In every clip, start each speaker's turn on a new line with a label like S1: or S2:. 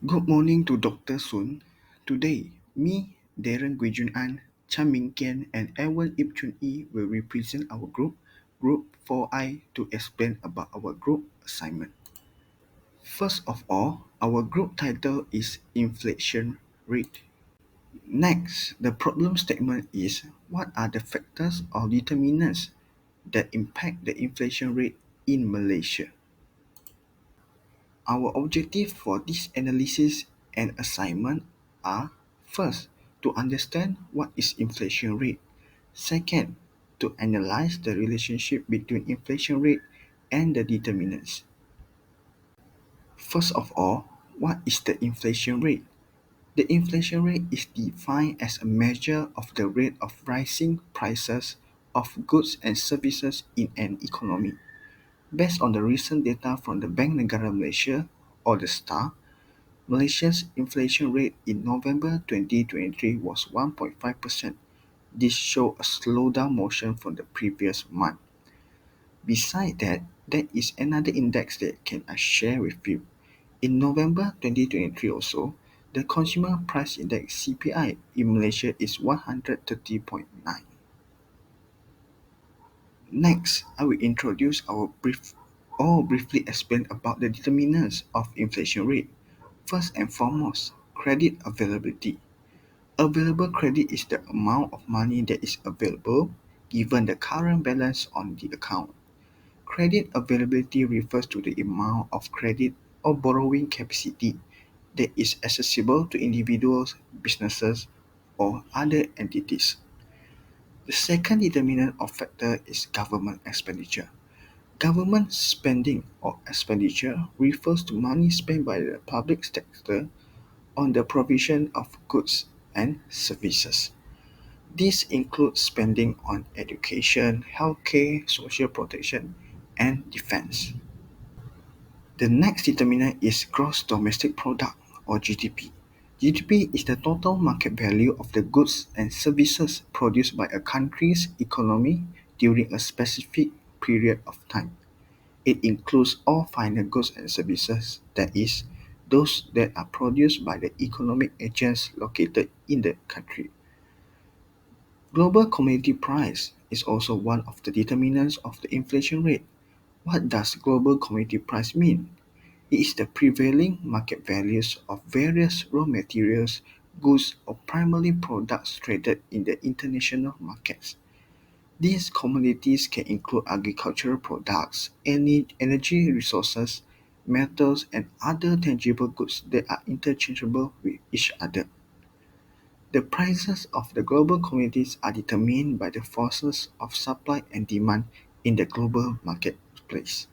S1: Good morning to Dr. Sun. Today, me, Darren Guijun An, Chan Ming Kian, and Ewan Ip Chun Yi will represent our Group 4I, to explain about our group assignment. First of all, our group title is Inflation Rate. Next, the problem statement is what are the factors or determinants that impact the inflation rate in Malaysia. Our objective for this analysis and assignment are: first, to understand what is inflation rate; second, to analyze the relationship between inflation rate and the determinants. First of all, what is the inflation rate? The inflation rate is defined as a measure of the rate of rising prices of goods and services in an economy. Based on the recent data from the Bank Negara Malaysia, or the STAR, Malaysia's inflation rate in November 2023 was 1.5%. This showed a slowdown motion from the previous month. Besides that, there is another index that can I share with you. In November 2023 also, the Consumer Price Index (CPI) in Malaysia is 130.9. Next, I will introduce our briefly explain about the determinants of inflation rate. First and foremost, credit availability. Available credit is the amount of money that is available given the current balance on the account. Credit availability refers to the amount of credit or borrowing capacity that is accessible to individuals, businesses, or other entities. The second determinant or factor is government expenditure. Government spending or expenditure refers to money spent by the public sector on the provision of goods and services. This includes spending on education, healthcare, social protection, and defense. The next determinant is gross domestic product, or GDP. GDP is the total market value of the goods and services produced by a country's economy during a specific period of time. It includes all final goods and services, that is, those that are produced by the economic agents located in the country. Global commodity price is also one of the determinants of the inflation rate. What does global commodity price mean? It is the prevailing market values of various raw materials, goods, or primarily products traded in the international markets. These commodities can include agricultural products, energy resources, metals, and other tangible goods that are interchangeable with each other. The prices of the global commodities are determined by the forces of supply and demand in the global marketplace.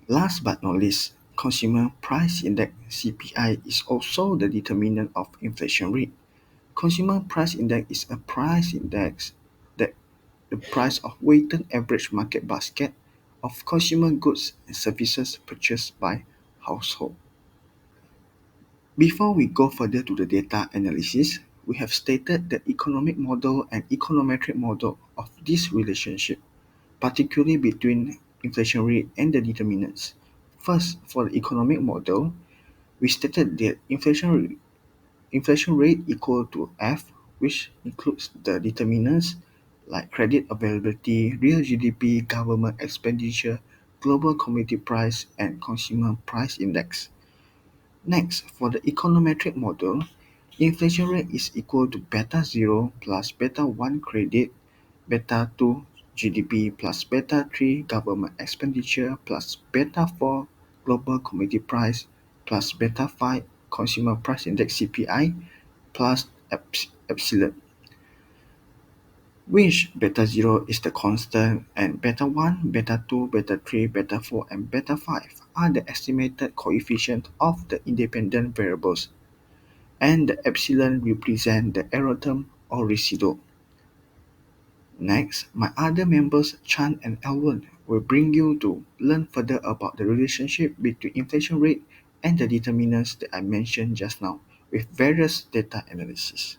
S1: Last but not least, Consumer Price Index (CPI) is also the determinant of inflation rate. Consumer Price Index is a price index that the price of weighted average market basket of consumer goods and services purchased by household. Before we go further to the data analysis, we have stated the economic model and econometric model of this relationship, particularly between inflation rate and the determinants. First, for the economic model, we stated that inflation rate equal to F, which includes the determinants like credit availability, real GDP, government expenditure, global commodity price, and consumer price index. Next, for the econometric model, inflation rate is equal to beta 0 plus beta 1 credit, beta 2 GDP plus beta 3 government expenditure plus beta 4 global commodity price plus beta 5 consumer price index CPI plus epsilon, which beta 0 is the constant and beta 1, beta 2, beta 3, beta 4, and beta 5 are the estimated coefficients of the independent variables, and the epsilon represent the error term or residual. Next, my other members Chan and Elwin will bring you to learn further about the relationship between inflation rate and the determinants that I mentioned just now with various data analysis.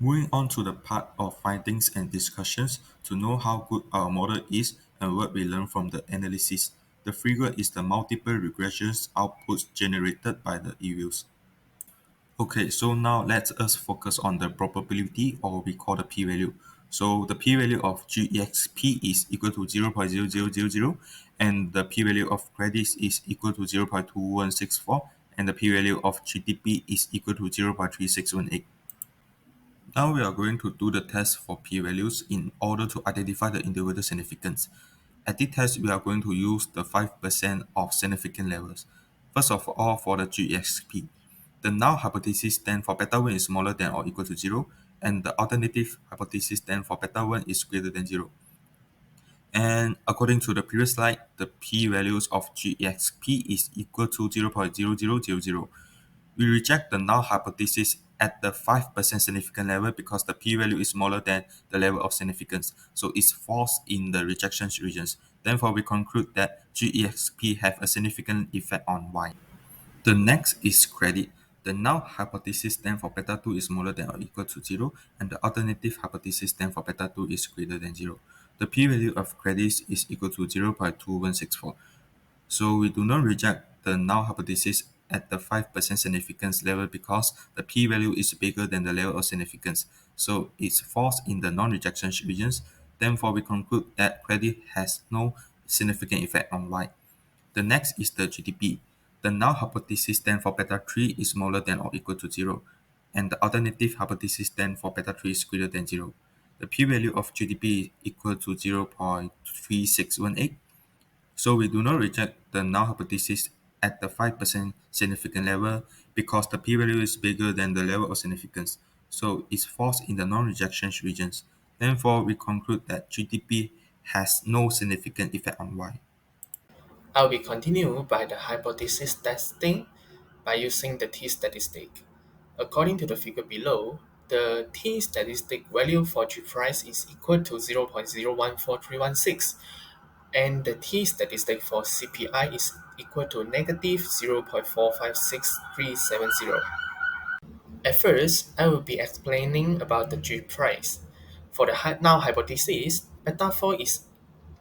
S2: Moving on to the part of findings and discussions to know how good our model is and what we learn from the analysis. The figure is the multiple regressions outputs generated by the evils. Okay, so now let us focus on the probability, or we call the p-value. So the p-value of GEXP is equal to 0.0000, and the p-value of credits is equal to 0.2164, and the p-value of GTP is equal to 0.3618. Now we are going to do the test for p-values in order to identify the individual significance. At this test, we are going to use the 5% of significant levels. First of all, for the GXP, the null hypothesis stands for beta 1 is smaller than or equal to 0, and the alternative hypothesis stands for beta 1 is greater than 0. And according to the previous slide, the p-values of GXP is equal to 0.0000. We reject the null hypothesis at the 5% significant level because the p-value is smaller than the level of significance, so it's false in the rejection regions. Therefore, we conclude that GEXP have a significant effect on Y. The next is credit. The null hypothesis stands for beta 2 is smaller than or equal to 0, and the alternative hypothesis stands for beta 2 is greater than 0. The p-value of credits is equal to 0.2164. So we do not reject the null hypothesis at the 5% significance level because the p-value is bigger than the level of significance. So it's false in the non-rejection regions. Therefore, we conclude that credit has no significant effect on Y. The next is the GTP. The null hypothesis stands for beta 3 is smaller than or equal to 0, and the alternative hypothesis stands for beta 3 is greater than 0. The p-value of GTP is equal to 0.3618. So we do not reject the null hypothesis at the 5% significant level because the p-value is bigger than the level of significance. So it's false in the non-rejection regions. Therefore, we conclude that GTP has no significant effect on Y.
S3: I will continue by the hypothesis testing by using the t-statistic. According to the figure below, the t-statistic value for G price is equal to 0.014316, and the t-statistic for CPI is equal to negative 0.456370. At first, I will be explaining about the G price. For the null hypothesis, beta 4 is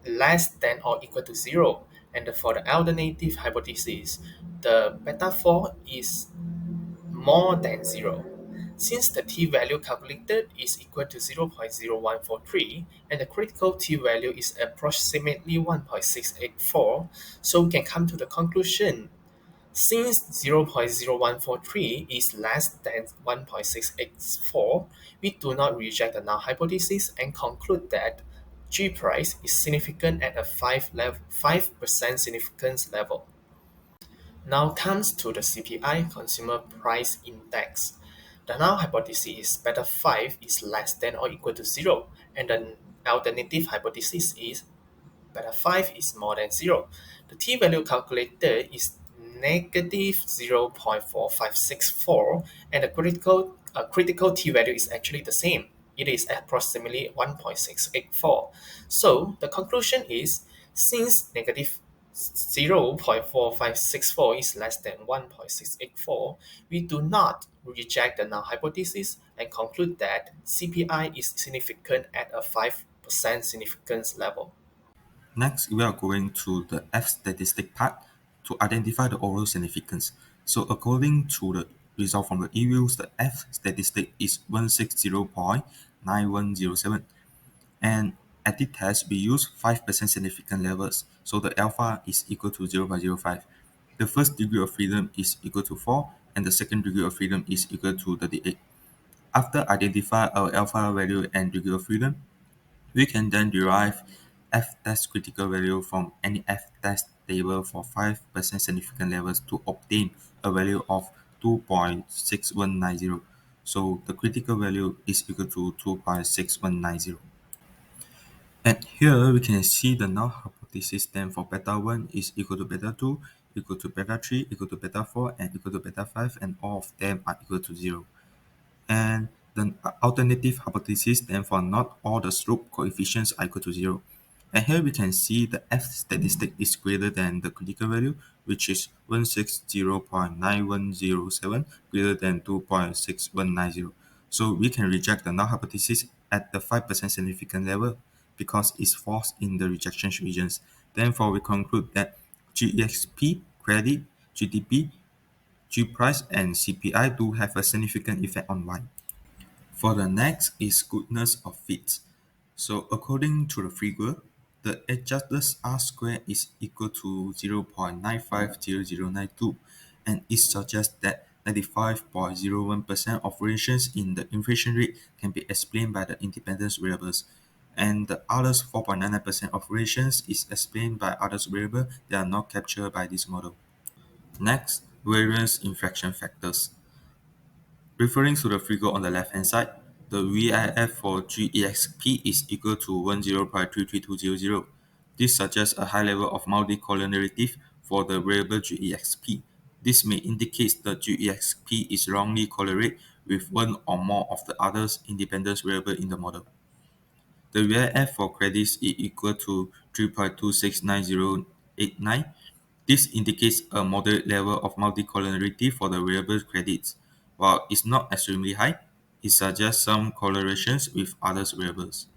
S3: less than or equal to 0, and for the alternative hypothesis, the beta 4 is more than 0. Since the t-value calculated is equal to 0.0143 and the critical t-value is approximately 1.684, so we can come to the conclusion. Since 0.0143 is less than 1.684, we do not reject the null hypothesis and conclude that G price is significant at a 5% significance level. Now comes to the CPI Consumer Price Index. The null hypothesis is beta 5 is less than or equal to 0, and the alternative hypothesis is beta 5 is more than 0. The t-value calculated is negative 0.4564, and the critical t-value is actually the same. It is approximately 1.684. So the conclusion is, since negative 0.4564 is less than 1.684, we do not reject the null hypothesis and conclude that CPI is significant at a 5% significance level.
S2: Next, we are going to the F statistic part to identify the overall significance. So according to the result from the evils, the F statistic is 160.9107. And at the test, we use 5% significant levels. So the alpha is equal to 0.05. The first degree of freedom is equal to 4, and the second degree of freedom is equal to 38. After identify our alpha value and degree of freedom, we can then derive F-test critical value from any F-test table for 5% significant levels to obtain a value of 2.6190. So the critical value is equal to 2.6190. And here we can see the null hypothesis stand for beta 1 is equal to beta 2, equal to beta 3, equal to beta 4, and equal to beta 5, and all of them are equal to 0. And the alternative hypothesis stands for not all the slope coefficients are equal to 0. And here we can see the F statistic is greater than the critical value, which is 160.9107 greater than 2.6190. So we can reject the null hypothesis at the 5% significant level because it's false in the rejection regions. Therefore, we conclude that GEXP, credit, GDP, G price, and CPI do have a significant effect on Y. For the next is goodness of fit. So according to the figure, the adjusted R square is equal to 0.950092, and it suggests that 95.01% of variations in the inflation rate can be explained by the independent variables, and the others 4.99% of variations is explained by other variables that are not captured by this model. Next, variance inflection factors. Referring to the figure on the left-hand side, the VIF for GEXP is equal to 10.33200. This suggests a high level of multicollinearity for the variable GEXP. This may indicate the GEXP is wrongly correlated with one or more of the others independent variable in the model. The VIF for credits is equal to 3.269089. This indicates a moderate level of multicollinearity for the variable credits. While it's not extremely high, it suggests some correlations with other variables.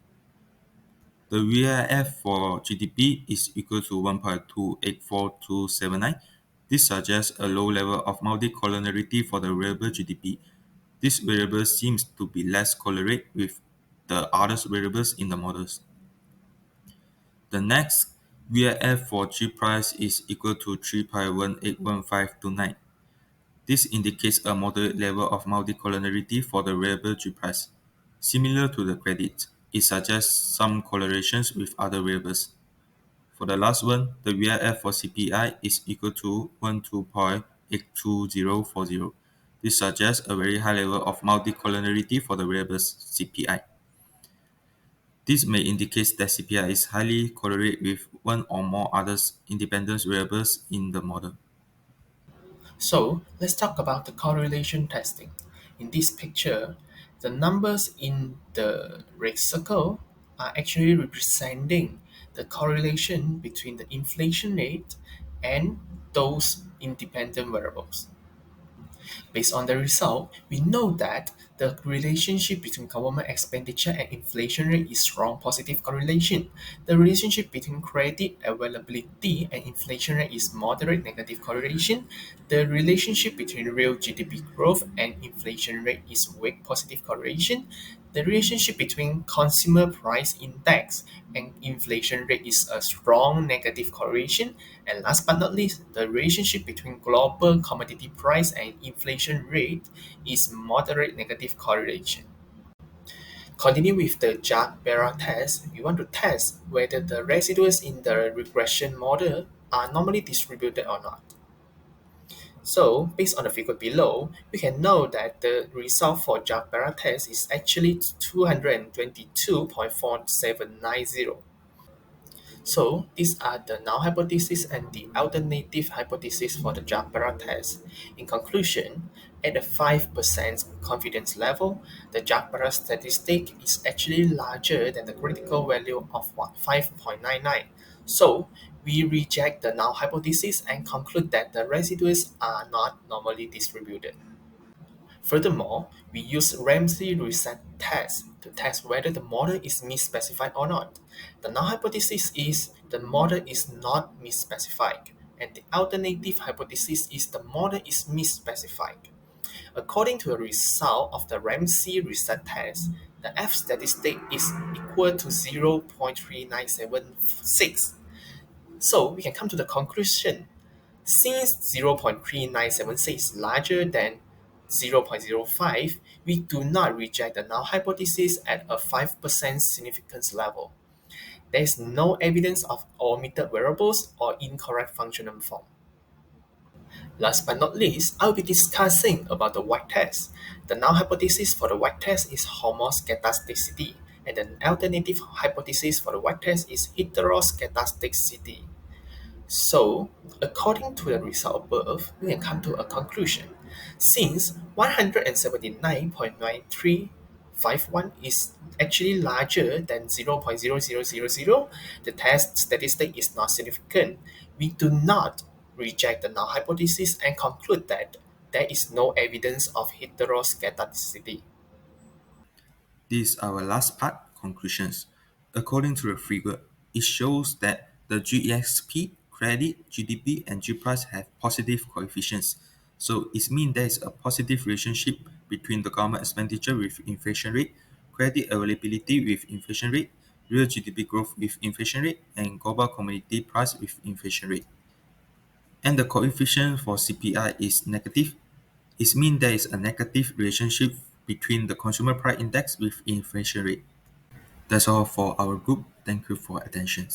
S2: The VIF for GDP is equal to 1.284279. This suggests a low level of multicollinearity for the variable GDP. This variable seems to be less correlated with the other variables in the models. The next VIF for G price is equal to 3.181529. This indicates a moderate level of multicollinearity for the variable G price. Similar to the credit, it suggests some correlations with other variables. For the last one, the VIF for CPI is equal to 12.82040. This suggests a very high level of multicollinearity for the variables CPI. This may indicate that CPI is highly correlated with one or more other independent variables in the model.
S3: So let's talk about the correlation testing. In this picture, the numbers in the red circle are actually representing the correlation between the inflation rate and those independent variables. Based on the result, we know that the relationship between government expenditure and inflation rate is strong positive correlation. The relationship between credit availability and inflation rate is moderate negative correlation. The relationship between real GDP growth and inflation rate is weak positive correlation. The relationship between consumer price index and inflation rate is a strong negative correlation. And last but not least, the relationship between global commodity price and inflation rate is moderate negative correlation. Continue with the Jagd-Berra test. We want to test whether the residuals in the regression model are normally distributed or not. So, based on the figure below, we can know that the result for Jagd-Berra test is actually 222.4790. So, these are the null hypothesis and the alternative hypothesis for the Jagd-Berra test. In conclusion, at the 5% confidence level, the Jagd-Berra statistic is actually larger than the critical value of 5.99. So, we reject the null hypothesis and conclude that the residuals are not normally distributed. Furthermore, we use Ramsey reset test to test whether the model is misspecified or not. The null hypothesis is the model is not misspecified, and the alternative hypothesis is the model is misspecified. According to the result of the Ramsey reset test, the F statistic is equal to 0.3976. So we can come to the conclusion. Since 0.3976 is larger than 0.05, we do not reject the null hypothesis at a 5% significance level. There is no evidence of omitted variables or incorrect functional form. Last but not least, I'll be discussing about the white test. The null hypothesis for the white test is homoscedasticity, and the alternative hypothesis for the white test is heteroscedasticity. So, according to the result above, we can come to a conclusion. Since 179.9351 is actually larger than 0.0000, the test statistic is not significant. We do not reject the null hypothesis and conclude that there is no evidence of heteroscedasticity.
S2: This is our last part, conclusions. According to the figure, it shows that the GEXP, credit, GDP, and G price have positive coefficients. So it means there is a positive relationship between the government expenditure with inflation rate, credit availability with inflation rate, real GDP growth with inflation rate, and global commodity price with inflation rate. And the coefficient for CPI is negative. It means there is a negative relationship between the consumer price index with inflation rate. That's all for our group. Thank you for attention.